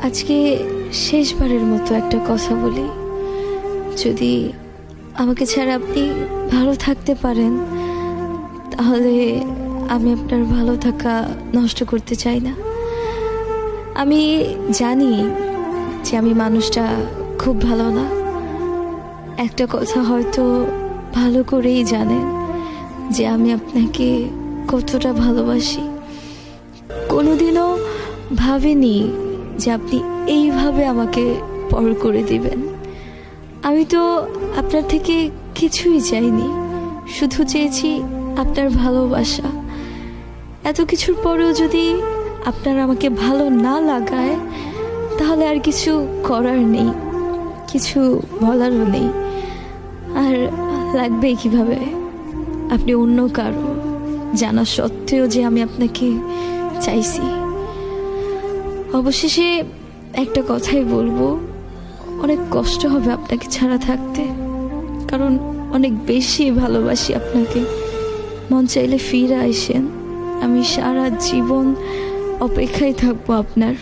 আজকে শেষবারের মতো একটা কথা বলি, যদি আমাকে ছাড়া আপনি ভালো থাকতে পারেন তাহলে আমি আপনার ভালো থাকা নষ্ট করতে চাই না। আমি জানি যে আমি মানুষটা খুব ভালো না, একটা কথা হয়তো ভালো করেই জানেন যে আমি আপনাকে কতটা ভালোবাসি। কোনোদিনও ভাবিনি যে আপনি এইভাবে আমাকে পর করে দিবেন। আমি তো আপনার থেকে কিছুই চাইনি, শুধু চেয়েছি আপনার ভালোবাসা। এত কিছুর পরেও যদি আপনার আমাকে ভালো না লাগায় তাহলে আর কিছু করার নেই, কিছু বলারও নেই। আর লাগবেই কিভাবে আপনি অন্য কারো জানা সত্ত্বেও যে আমি আপনাকে চাইছি। অবশেষে একটা কথাই বলবো, অনেক কষ্ট হবে আপনাকে ছাড়া থাকতে, কারণ অনেক বেশি ভালোবাসি আপনাকে। মন চাইলে ফিরে আসেন, আমি সারা জীবন অপেক্ষায় থাকবো আপনার।